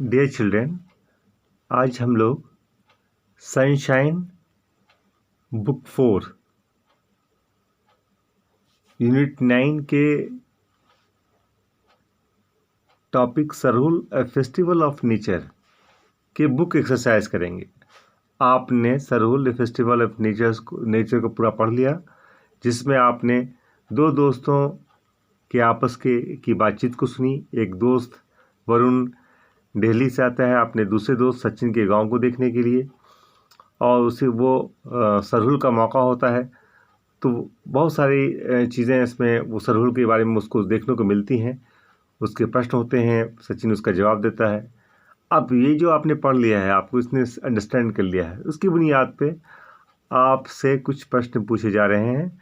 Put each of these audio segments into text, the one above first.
Dear children, आज हम लोग सनशाइन बुक 4 यूनिट 9 के topic Sarhul A festival of nature के बुक एक्सरसाइज करेंगे। आपने सरहुल ए फेस्टिवल ऑफ नेचर को पूरा पढ़ लिया, जिसमें आपने दो दोस्तों के आपस की बातचीत को सुनी। एक दोस्त वरुण दिल्ली से आता है अपने दूसरे दोस्त सचिन के गांव को देखने के लिए, और उसे वो सरहुल का मौका होता है। तो बहुत सारी चीज़ें इसमें वो सरहुल के बारे में उसको देखने को मिलती हैं। उसके प्रश्न होते हैं, सचिन उसका जवाब देता है। अब ये जो आपने पढ़ लिया है, आपको इसने अंडरस्टैंड कर लिया है, उसकी बुनियाद पे आपसे कुछ प्रश्न पूछे जा रहे हैं।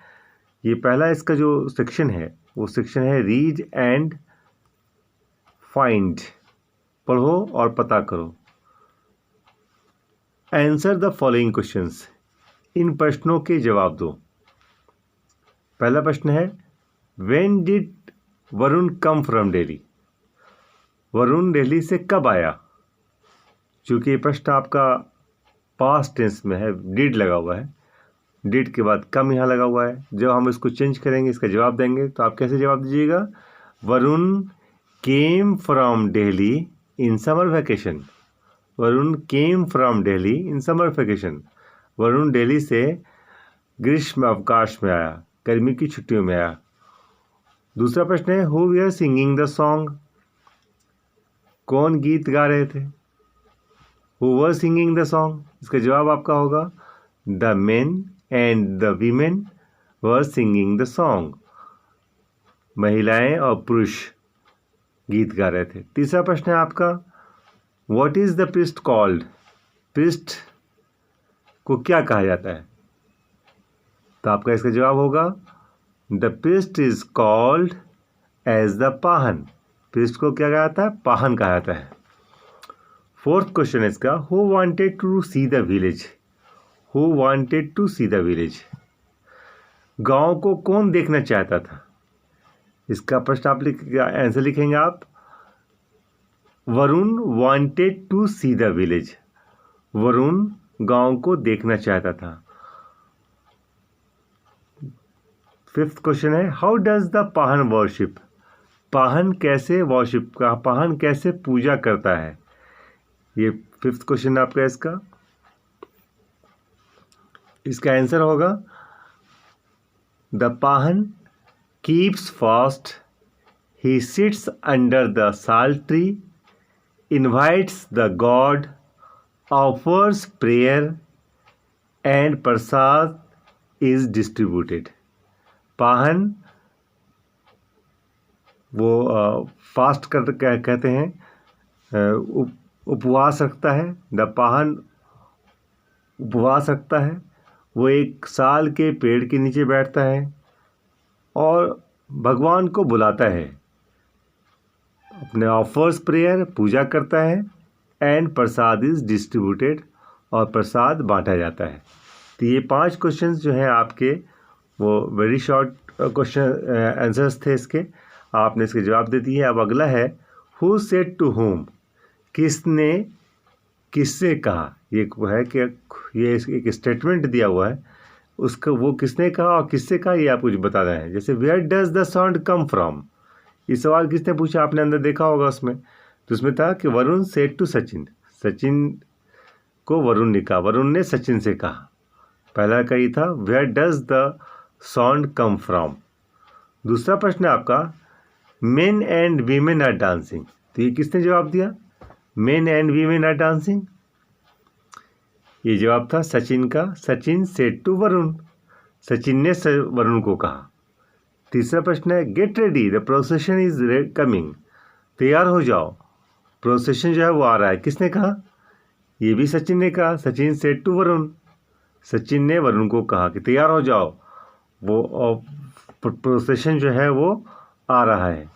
ये पहला इसका जो सेक्शन है वो सेक्शन है रीड एंड फाइंड। पढ़ो और पता करो। Answer the following questions. इन प्रश्नों के जवाब दो। पहला प्रश्न है, when did Varun come from Delhi? Varun Delhi से कब आया? चूंकि ये प्रश्न आपका पास्ट टेंस में है, डिड लगा हुआ है, डिड के बाद कम यहाँ लगा हुआ है। जब हम इसको चेंज करेंगे, इसका जवाब देंगे, तो आप कैसे जवाब दीजिएगा? Varun came from Delhi in summer vacation. Varun came from Delhi in summer vacation. Varun Delhi से ग्रीष्म अवकाश में आया, गर्मी की छुट्टियों में आया। दूसरा प्रश्न है, who were singing the song? कौन गीत गा रहे थे? Who were singing the song? इसका जवाब आपका होगा, the main and the women were singing the song. महिलाएं और पुरुष गीत गा रहे थे। तीसरा प्रश्न है आपका, what is the priest called? Priest को क्या कहा जाता है? तो आपका इसका जवाब होगा, the priest is called as the Pahan. Priest को क्या कहा जाता है? पाहन कहा जाता है। फोर्थ क्वेश्चन है इसका, who wanted to see the village? Who wanted to see the village? गांव को कौन देखना चाहता था? इसका प्रश्न आप आंसर लिखेंगे आप, Varun wanted to see the village. Varun गांव को देखना चाहता था। फिफ्थ क्वेश्चन है, how does the Pahan worship? Pahan कैसे वर्शिप का, पाहन कैसे पूजा करता है? ये फिफ्थ क्वेश्चन आपका इसका। इसका आंसर होगा, the Pahan keeps fast, he sits under the sal tree, invites the god, offers prayer and prasad is distributed. Pahan वो फास्ट कर कहते हैं, उपवास रखता है। द पाहन उपवास रखता है। वो एक साल के पेड़ के नीचे बैठता है और भगवान को बुलाता है। अपने ऑफर्स प्रेयर, पूजा करता है, एंड प्रसाद इज डिस्ट्रीब्यूटेड, और प्रसाद बांटा जाता है। तो ये 5 क्वेश्चंस जो हैं आपके, वो वेरी शॉर्ट क्वेश्चन आंसर्स थे इसके। आपने इसके जवाब दे दिए। अब अगला है, हु सेड टू होम? किसने किससे कहा? ये है कि ये एक स्टेटमेंट दिया हुआ है, उसका वो किसने कहा और किससे कहा, ये आप कुछ बता रहे हैं। जैसे where does the sound come from? ये सवाल किसने पूछा? आपने अंदर देखा होगा उसमें। तो उसमें था कि वरुण सेड टू सचिन। सचिन को वरुण ने कहा, वरुण ने सचिन से कहा। पहला का ये था, where does the sound come from. दूसरा प्रश्न है आपका, men and women are dancing. तो ये किसने जवाब दिया? Men and women are dancing. ये जवाब था सचिन का। Sachin said to Varun. सचिन ने वरुण को कहा। तीसरा प्रश्न है, get ready, the procession is coming. तैयार हो जाओ, प्रोसेशन जो है वो आ रहा है। किसने कहा? ये भी सचिन ने कहा। Sachin said to Varun. सचिन ने वरुण को कहा कि तैयार हो जाओ, वो प्रोसेशन जो है वो आ रहा है।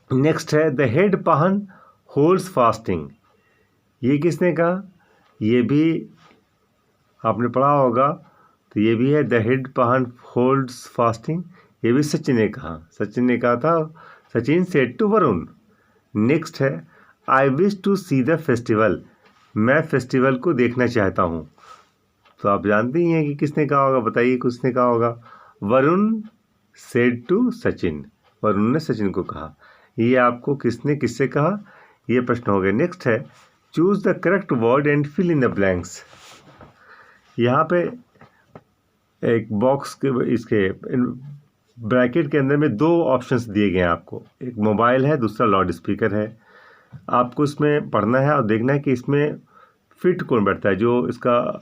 नेक्स्ट है, the head Pahan holds fasting. ये किसने कहा? ये भी आपने पढ़ा होगा। तो ये भी है, the head Pahan holds fasting. ये भी सचिन ने कहा। सचिन ने कहा था, Sachin said to Varun. Next है I wish to see the festival, मैं फेस्टिवल को देखना चाहता हूँ। तो आप जानते ही हैं कि किसने कहा होगा, बताइए किसने कहा होगा। वरुण सेड टू सचिन, वरुण ने सचिन को कहा। ये आपको किसने किससे कहा, ये प्रश्न हो गया। नेक्स्ट है choose the correct word and fill in the blanks. यहाँ पे एक बॉक्स के इसके ब्रैकेट के अंदर में दो ऑप्शंस दिए गए हैं आपको, एक मोबाइल है, दूसरा लाउड स्पीकर है। आपको इसमें पढ़ना है और देखना है कि इसमें फिट कौन बैठता है, जो इसका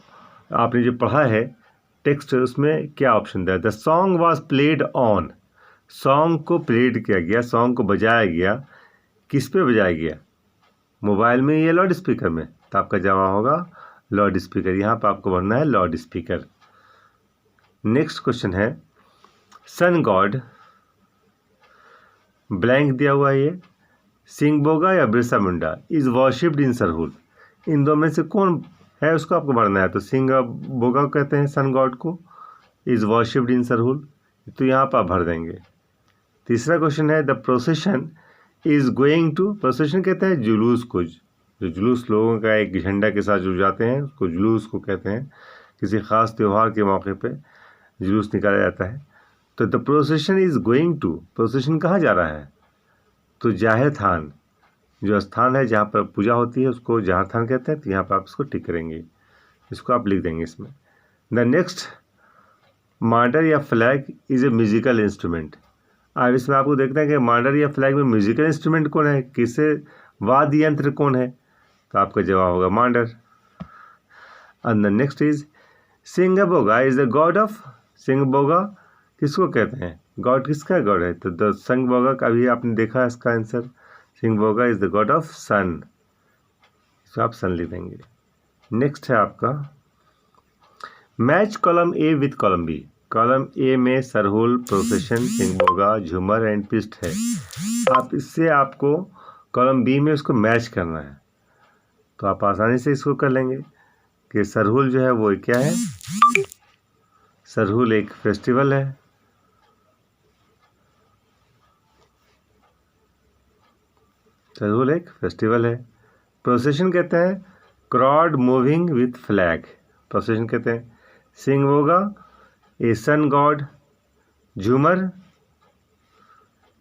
आपने जो पढ़ा है टेक्स्ट उसमें क्या ऑप्शन दिया। The song was played on, song को प्लेड किया गया, सॉन्ग को बजाया गया, किस पे बजाया गया, मोबाइल में या लाउड स्पीकर में। तो आपका जवाब होगा लाउड स्पीकर, यहाँ पर आपको भरना है लाउड स्पीकर। नेक्स्ट क्वेश्चन है सन गॉड ब्लैंक दिया हुआ है, ये सिंगबोगा या Birsa Munda is worshipped in Sarhul, इन दो में से कौन है उसको आपको भरना है। तो सिंगबोगा कहते हैं सन गॉड को, इज वर्शिप्ड इन सरहुल, तो यहाँ पर आप भर देंगे। तीसरा क्वेश्चन है the procession is going to, procession कहते हैं जुलूस को, जो जुलूस लोगों का एक झंडा के साथ जुड़ जाते हैं उसको जुलूस को कहते हैं। किसी ख़ास त्यौहार के मौके पे जुलूस निकाला जाता है। तो the procession is going to, procession कहाँ जा रहा है, तो जाहिर थान, जो स्थान है जहाँ पर पूजा होती है उसको जाहिर थान कहते हैं। तो यहाँ पर आप इसको टिक करेंगे, इसको आप लिख देंगे इसमें। द नेक्स्ट मार्डर या flag is a musical instrument. अब इसमें आपको देखना है कि मार्डर या फ्लैग में म्यूजिकल इंस्ट्रूमेंट कौन है, किसे वाद्य यंत्र कौन है, तो आपका जवाब होगा मार्डर। And the next is Singbonga is the god of, Singbonga किसको कहते हैं, गॉड किसका गॉड है, तो द सिंगबोगा का भी आपने देखा है इसका answer, Singbonga is the god of sun, इसको आप सन लिख देंगे। नेक्स्ट है आपका match column A with column B. Column A में सरहुल, प्रोसेशन, सिंगबोगा, झूमर एंड पिस्ट है। आप इससे आपको कॉलम बी में उसको मैच करना है, तो आप आसानी से इसको कर लेंगे कि सरहुल जो है वो क्या है, सरहुल एक फेस्टिवल है, सरहुल एक फेस्टिवल है। प्रोसेशन कहते हैं crowd moving with flag, procession कहते हैं। Singbonga a sun god, Jhumar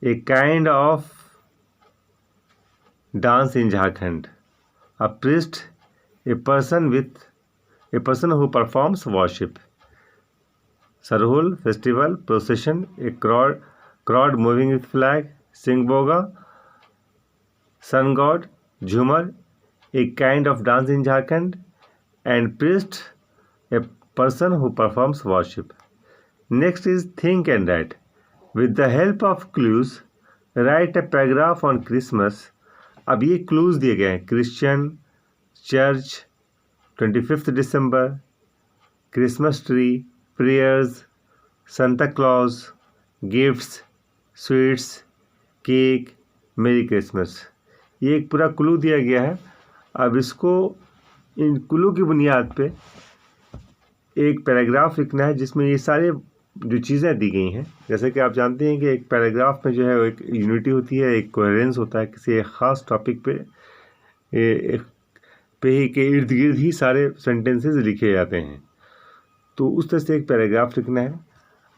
a kind of dance in Jharkhand, a priest a person who performs worship. Sarhul festival, procession a crowd moving with flag, Singbonga sun god, Jhumar a kind of dance in Jharkhand, and priest a person who performs worship. Next is think and write. With the help of clues, write a paragraph on Christmas. अब ये clues दिए गए हैं, Christian, church, 25th December, Christmas tree, prayers, Santa Claus, gifts, sweets, cake, merry Christmas. ये एक पूरा clue दिया गया है। अब इसको इन क्लू की बुनियाद पे एक पैराग्राफ लिखना है जिसमें ये सारे जो चीज़ें दी गई हैं। जैसे कि आप जानते हैं कि एक पैराग्राफ में जो है एक यूनिटी होती है, एक कोहेरेंस होता है, किसी एक ख़ास टॉपिक पे ही के इर्द गिर्द ही सारे सेंटेंसेस लिखे जाते हैं। तो उस तरह से एक पैराग्राफ लिखना है।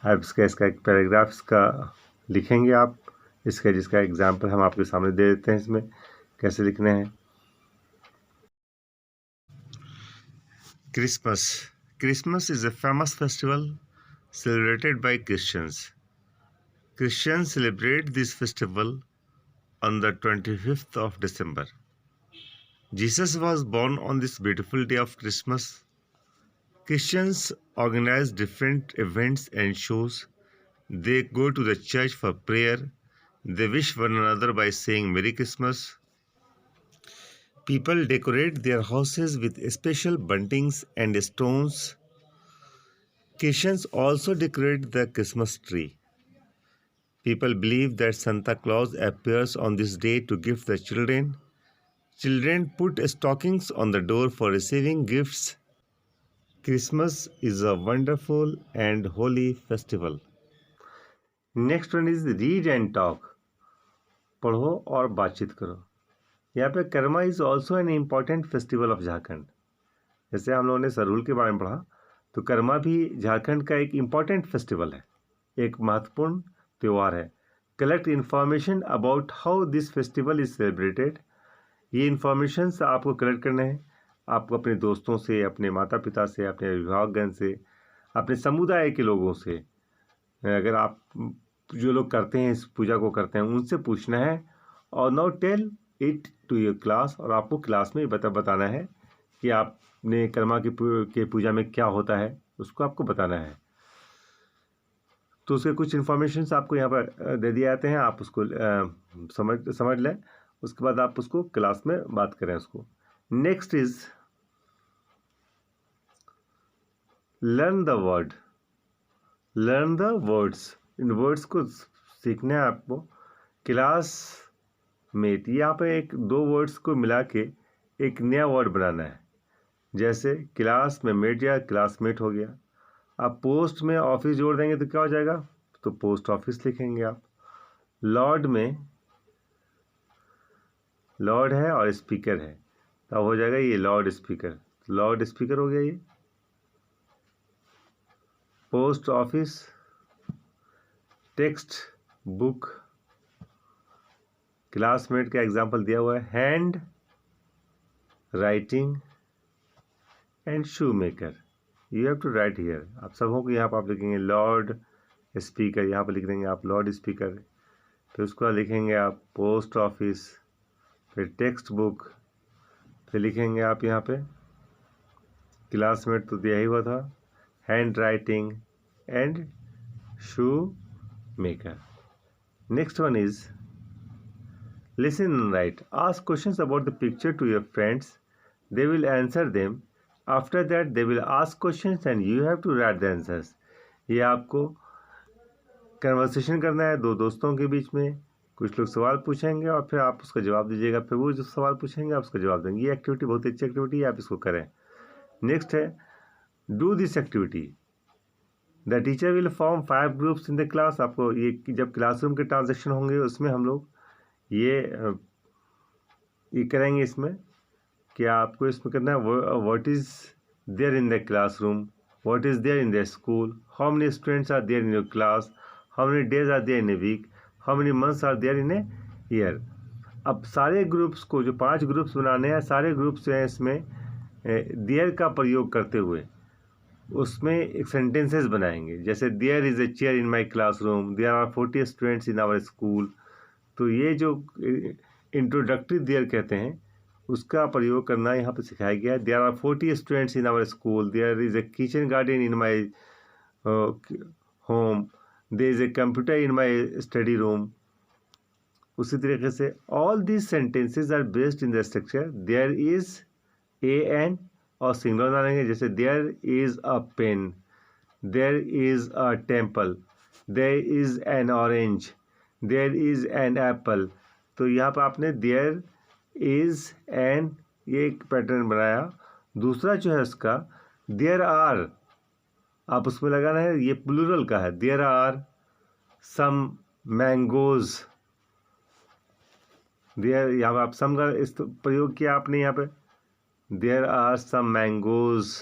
आप इसका एक पैराग्राफ इसका लिखेंगे आप, इसका जिसका एग्जाम्पल हम आपके सामने दे देते हैं, इसमें कैसे लिखना है। Christmas, Christmas is a famous festival celebrated by Christians. Christians celebrate this festival on the 25th of December. Jesus was born on this beautiful day of Christmas. Christians organize different events and shows. They go to the church for prayer. They wish one another by saying Merry Christmas. People decorate their houses with special buntings and stones. Christians also decorate the Christmas tree. People believe that Santa Claus appears on this day to gift the children. Children put stockings on the door for receiving gifts. Christmas is a wonderful and holy festival. Next one is read and talk. पढ़ो और बातचीत करो। यहाँ पे Karma is also an important festival of Jharkhand. जैसे हम लोगों ने सरहुल के बारे में पढ़ा, तो कर्मा भी झारखंड का एक इम्पॉर्टेंट फेस्टिवल है, एक महत्वपूर्ण त्यौहार है। Collect information about how this festival is celebrated. ये इन्फॉर्मेशन आपको कलेक्ट करने हैं, आपको अपने दोस्तों से, अपने माता पिता से, अपने अभिभावकगण से, अपने समुदाय के लोगों से, अगर आप जो लोग करते हैं इस पूजा को करते हैं उनसे पूछना है। और now tell it to your class, और आपको क्लास में बताना है कि आपने कर्मा के पूजा में क्या होता है, उसको आपको बताना है। तो उसके कुछ इन्फॉर्मेशन आपको यहाँ पर दे दिए जाते हैं, आप उसको समझ लें, उसके बाद आप उसको क्लास में बात करें उसको। Next is learn the word, learn the words. In words को सीखना है आपको क्लास में। यहाँ पे एक दो वर्ड्स को मिला के एक नया वर्ड बनाना है। जैसे क्लास में मेट या क्लासमेट हो गया। आप पोस्ट में ऑफिस जोड़ देंगे तो क्या हो जाएगा, तो पोस्ट ऑफिस लिखेंगे आप। लॉर्ड में लॉर्ड है और स्पीकर है, तब हो जाएगा ये लॉर्ड स्पीकर, लॉर्ड स्पीकर हो गया ये। Post office, textbook, classmate का एग्जाम्पल दिया हुआ है, handwriting and shoemaker. You have to write here. आप सबों को यहाँ पर आप लिखेंगे लॉर्ड स्पीकर, यहाँ पर लिख देंगे आप लॉर्ड स्पीकर। फिर उसके बाद लिखेंगे आप पोस्ट ऑफिस, फिर टेक्स्ट बुक, फिर लिखेंगे आप यहाँ पे क्लासमेट तो दिया ही हुआ था, hand writing and shoe maker. Next one is listen and write. Ask questions about the picture to your friends. They will answer them. After that, they will ask questions and you have to write the answers. ये आपको conversation करना है दो दोस्तों के बीच में। कुछ लोग सवाल पूछेंगे और फिर आप उसका जवाब दीजिएगा, फिर वो जो सवाल पूछेंगे आप उसका जवाब देंगे। ये एक्टिविटी बहुत अच्छी एक्टिविटी है, आप इसको करें। नेक्स्ट है do this activity. The teacher will form 5 groups in the class. आपको ये जब क्लासरूम के ट्रांजेक्शन होंगे उसमें हम लोग ये करेंगे इसमें कि आपको इसमें करना है what is there in the classroom, what is there in the school, how many students are there in your class, how many days are there in a week, how many months are there in a year. अब सारे groups को, जो 5 groups बनाने हैं, सारे groups हैं इसमें there का प्रयोग करते हुए उसमें एक सेंटेंसेस बनाएंगे। जैसे there is a chair in my classroom, there are 40 students in our school. तो ये जो इंट्रोडक्टरी देयर कहते हैं उसका प्रयोग करना यहाँ पे सिखाया गया है। There are 40 students in our school, there is a kitchen garden in my home, there is a computer in my study room. उसी तरीके से all these sentences are based in the structure there is a an और singular डालेंगे। जैसे there is a pen, there is a temple, there is an orange, there is an apple. तो यहाँ पर आपने देयर इज़ एन ये एक pattern बनाया। दूसरा जो है उसका देयर आर, आप उसमें लगाना है, ये प्लूरल का है। There are some mangoes, there यहाँ पर आप सम का इस प्रयोग किया आपने यहाँ पे। There are some mangoes,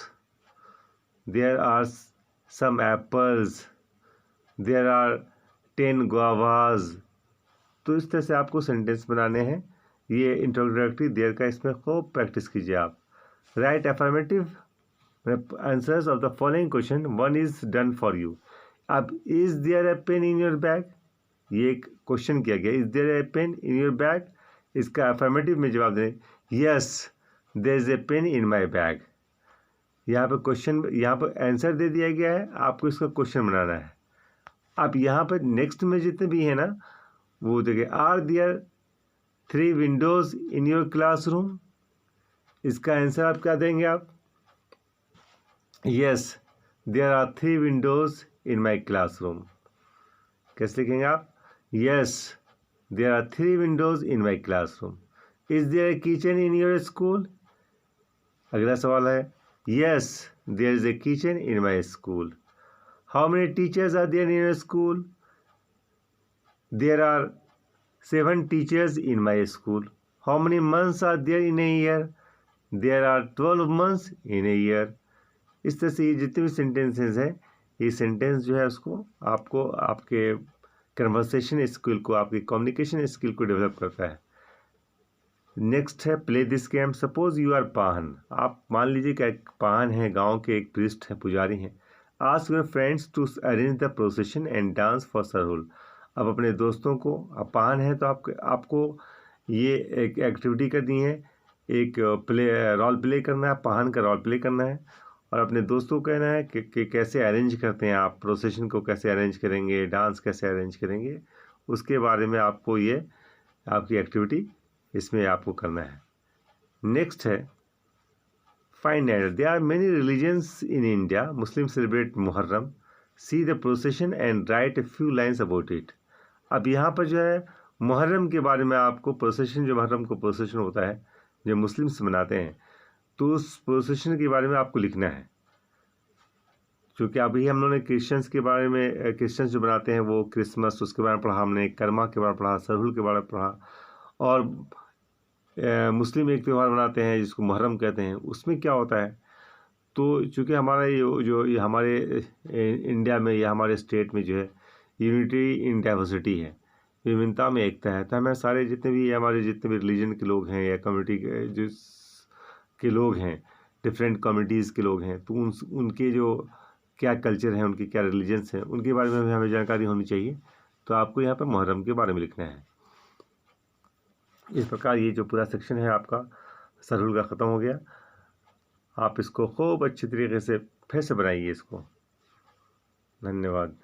there are some apples, there are 10 guavas। तो इस तरह से आपको सेंटेंस बनाने हैं। ये इंट्रोडक्टरी देयर का इसमें खूब प्रैक्टिस कीजिए आप। Write affirmative answers of the following question, one is done for you. अब is there a pen in your bag, ये एक क्वेश्चन किया गया, is there a pen in your bag. इसका अफर्मेटिव में जवाब दें yes there is a pen in my bag. यहाँ पर क्वेश्चन, यहाँ पर आंसर दे दिया गया है, आपको इसका क्वेश्चन बनाना है। अब यहाँ पर नेक्स्ट में जितने भी हैं ना वो देखिए, are there 3 windows in your classroom. इसका आंसर आप क्या देंगे आप, yes there are 3 windows in my classroom. कैसे लिखेंगे आप, yes there are 3 windows in my classroom. Is there a kitchen in your school. अगला सवाल है yes there is a kitchen in my school. How many teachers are there in your school? There are 7 teachers in my school. How many months are there in a year, there are 12 months in a year. इस तरह से ये जितने भी sentences हैं, ये sentence जो है उसको आपको आपके कन्वर्सेशन स्किल को, आपकी कम्युनिकेशन स्किल को डेवलप करता है। नेक्स्ट है play this game. Suppose you are Pahan, आप मान लीजिए कि एक पाहन है, गांव के एक प्रीस्ट हैं, पुजारी हैं। Ask your friends to arrange the procession and dance for Sarhul. अब अपने दोस्तों को, आप पाहन हैं तो आपको ये एक एक्टिविटी करनी है, एक रोल प्ले करना है, पाहन का रोल प्ले करना है, और अपने दोस्तों को कहना है कि कैसे अरेंज करते हैं आप प्रोसेशन को, कैसे अरेंज करेंगे, डांस कैसे अरेंज करेंगे, उसके बारे में आपको ये आपकी एक्टिविटी इसमें आपको करना है। नेक्स्ट है find out. There are many religions in India, Muslim celebrate Muharram, see the procession and write a few lines about it. अब यहाँ पर जो है मुहर्रम के बारे में आपको प्रोसेशन, जो मुहर्रम को प्रोसेशन होता है जो मुस्लिम्स मनाते हैं, तो उस प्रोसेशन के बारे में आपको लिखना है। क्योंकि अभी हम लोगों ने क्रिश्चियंस के बारे में, क्रिश्चियंस जो बनाते हैं वो क्रिसमस, उसके बारे में पढ़ा हमने, कर्मा के बारे में पढ़ा, सरहुल के बारे में पढ़ा, और मुस्लिम एक त्यौहार मनाते हैं जिसको मुहर्रम कहते हैं। उसमें क्या होता है, तो चूँकि हमारा ये हमारे इंडिया में या हमारे स्टेट में जो है यूनिटी इन डाइवर्सिटी है, विभिन्नता में एकता है, तो हमें सारे जितने भी रिलीजन के लोग हैं या कम्युनिटी के लोग हैं, डिफरेंट कम्युनिटीज़ के लोग हैं, तो उनके जो क्या कल्चर हैं, उनके क्या रिलीजन्स हैं, उनके बारे में भी हमें जानकारी होनी चाहिए। तो आपको यहाँ पर मुहर्रम के बारे में लिखना है। इस प्रकार ये जो पूरा सेक्शन है आपका सरहुल का ख़त्म हो गया। आप इसको खूब अच्छी तरीके से फिर से बनाइए इसको। धन्यवाद।